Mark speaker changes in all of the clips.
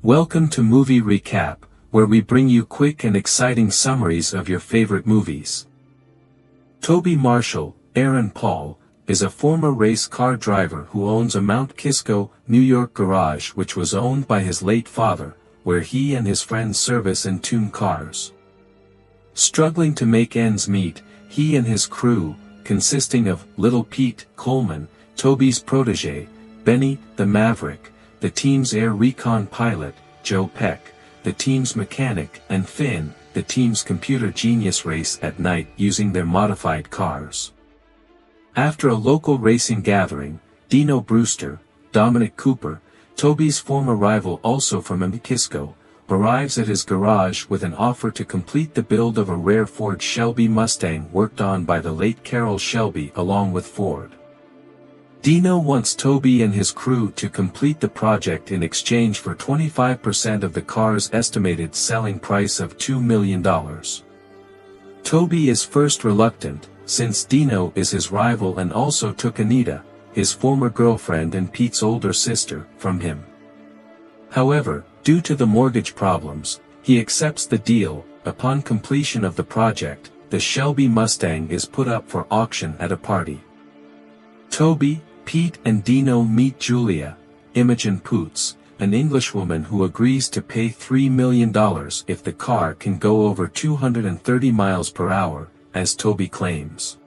Speaker 1: Welcome to Movie Recap, where we bring you quick and exciting summaries of your favorite movies. Toby Marshall, Aaron Paul, is a former race car driver who owns a Mount Kisco, New York garage which was owned by his late father, where he and his friends service and tune cars. Struggling to make ends meet, he and his crew, consisting of Little Pete Coleman, Toby's protege, Benny the Maverick, the team's air recon pilot, Joe Peck, the team's mechanic, and Finn, the team's computer genius, race at night using their modified cars. After a local racing gathering, Dino Brewster, Dominic Cooper, Toby's former rival also from Kisco, arrives at his garage with an offer to complete the build of a rare Ford Shelby Mustang worked on by the late Carroll Shelby along with Ford. Dino wants Toby and his crew to complete the project in exchange for 25% of the car's estimated selling price of $2 million. Toby is first reluctant, since Dino is his rival and also took Anita, his former girlfriend and Pete's older sister, from him. However, due to the mortgage problems, he accepts the deal. Upon completion of the project, the Shelby Mustang is put up for auction at a party. Toby, Pete and Dino meet Julia, Imogen Poots, an Englishwoman who agrees to pay $3 million if the car can go over 230 miles per hour, as Toby claims.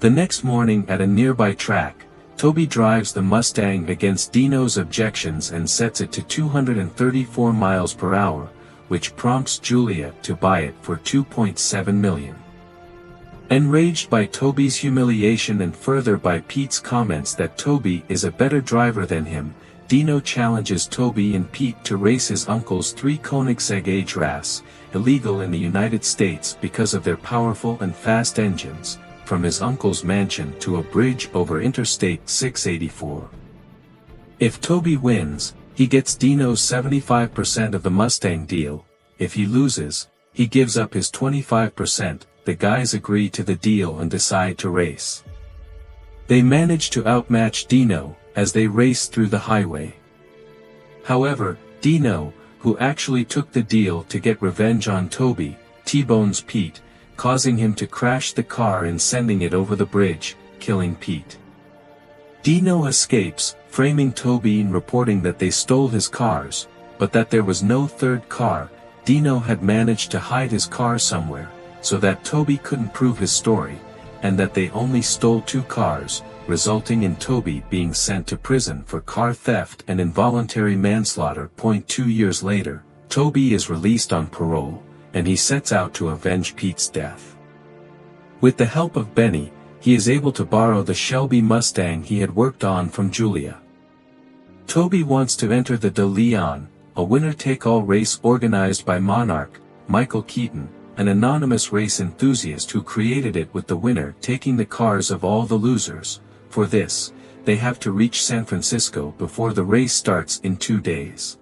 Speaker 1: The next morning at a nearby track, Toby drives the Mustang against Dino's objections and sets it to 234 miles per hour, which prompts Julia to buy it for $2.7 million. Enraged by Toby's humiliation and further by Pete's comments that Toby is a better driver than him, Dino challenges Toby and Pete to race his uncle's 3 Koenigsegg H-RAS, illegal in the United States because of their powerful and fast engines, from his uncle's mansion to a bridge over Interstate 684. If Toby wins, he gets Dino's 75% of the Mustang deal. If he loses, he gives up his 25%. The guys agree to the deal and decide to race. They manage to outmatch Dino as they race through the highway. However, Dino, who actually took the deal to get revenge on Toby, T-bones Pete, causing him to crash the car and sending it over the bridge, killing Pete. Dino escapes, framing Toby and reporting that they stole his cars, but that there was no third car. Dino had managed to hide his car somewhere, so that Toby couldn't prove his story, and that they only stole 2 cars, resulting in Toby being sent to prison for car theft and involuntary manslaughter. 2 years later, Toby is released on parole, and he sets out to avenge Pete's death. With the help of Benny, he is able to borrow the Shelby Mustang he had worked on from Julia. Toby wants to enter the De Leon, a winner-take-all race organized by Monarch, Michael Keaton, an anonymous race enthusiast who created it, with the winner taking the cars of all the losers. For this, they have to reach San Francisco before the race starts in 2 days.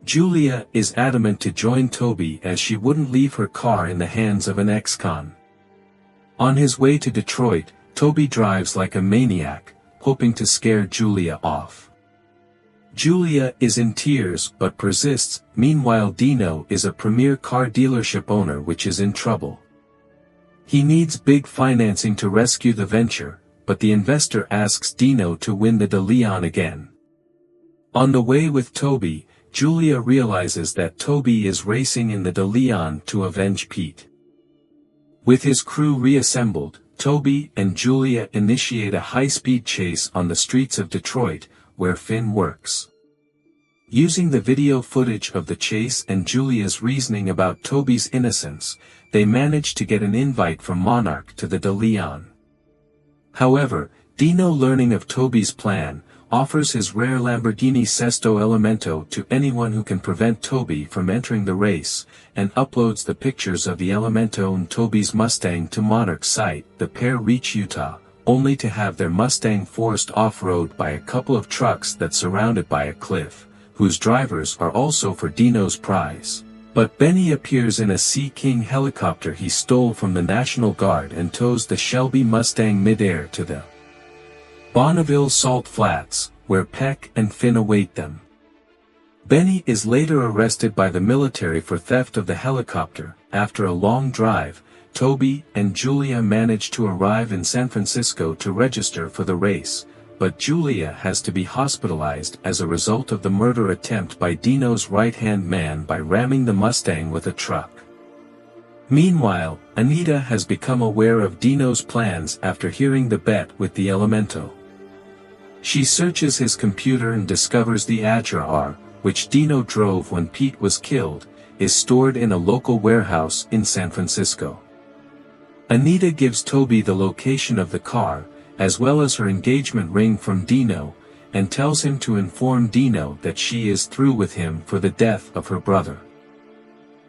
Speaker 1: Julia is adamant to join Toby as she wouldn't leave her car in the hands of an ex-con. On his way to Detroit, Toby drives like a maniac, hoping to scare Julia off. Julia is in tears but persists. Meanwhile, Dino is a premier car dealership owner which is in trouble. He needs big financing to rescue the venture, but the investor asks Dino to win the De Leon again. On the way with Toby, Julia realizes that Toby is racing in the De Leon to avenge Pete. With his crew reassembled, Toby and Julia initiate a high-speed chase on the streets of Detroit, where Finn works. Using the video footage of the chase and Julia's reasoning about Toby's innocence, they manage to get an invite from Monarch to the De Leon. However, Dino, learning of Toby's plan, offers his rare Lamborghini Sesto Elemento to anyone who can prevent Toby from entering the race, and uploads the pictures of the Elemento and Toby's Mustang to Monarch's site. The pair reach Utah, only to have their Mustang forced off-road by a couple of trucks that surround it by a cliff, whose drivers are also for Dino's prize. But Benny appears in a Sea King helicopter he stole from the National Guard and tows the Shelby Mustang mid-air to the Bonneville Salt Flats, where Peck and Finn await them. Benny is later arrested by the military for theft of the helicopter. After a long drive, Toby and Julia manage to arrive in San Francisco to register for the race, but Julia has to be hospitalized as a result of the murder attempt by Dino's right-hand man by ramming the Mustang with a truck. Meanwhile, Anita has become aware of Dino's plans after hearing the bet with the Elemento. She searches his computer and discovers the Agera, which Dino drove when Pete was killed, is stored in a local warehouse in San Francisco. Anita gives Toby the location of the car, as well as her engagement ring from Dino, and tells him to inform Dino that she is through with him for the death of her brother.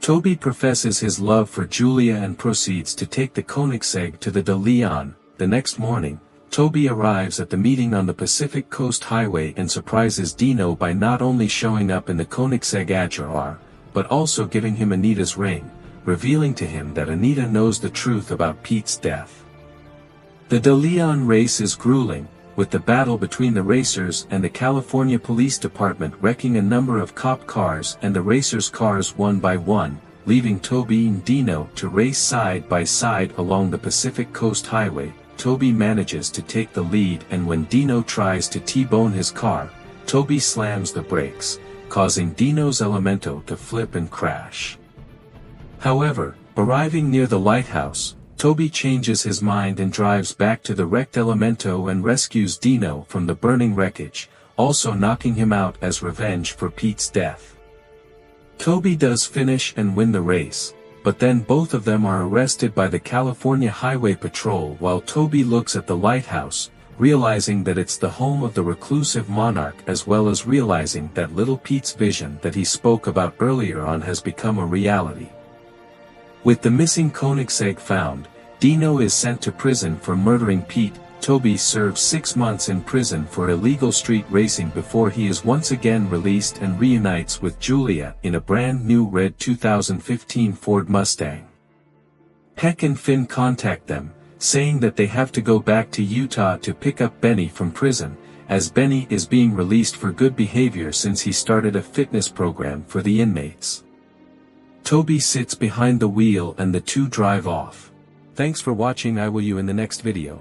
Speaker 1: Toby professes his love for Julia and proceeds to take the Koenigsegg to the De Leon. The next morning, Toby arrives at the meeting on the Pacific Coast Highway and surprises Dino by not only showing up in the Koenigsegg Agera, but also giving him Anita's ring, revealing to him that Anita knows the truth about Pete's death. The De Leon race is grueling, with the battle between the racers and the California Police Department wrecking a number of cop cars and the racers' cars one by one, leaving Toby and Dino to race side by side along the Pacific Coast Highway. Toby manages to take the lead, and when Dino tries to T-bone his car, Toby slams the brakes, causing Dino's Elemento to flip and crash. However, arriving near the lighthouse, Toby changes his mind and drives back to the wrecked Elemento and rescues Dino from the burning wreckage, also knocking him out as revenge for Pete's death. Toby does finish and win the race, but then both of them are arrested by the California Highway Patrol while Toby looks at the lighthouse, realizing that it's the home of the reclusive monarch, as well as realizing that little Pete's vision that he spoke about earlier on has become a reality. With the missing Koenigsegg found, Dino is sent to prison for murdering Pete. Toby serves 6 months in prison for illegal street racing before he is once again released and reunites with Julia in a brand new red 2015 Ford Mustang. Heck and Finn contact them, saying that they have to go back to Utah to pick up Benny from prison, as Benny is being released for good behavior since he started a fitness program for the inmates. Toby sits behind the wheel and the two drive off. Thanks for watching. I will see you in the next video.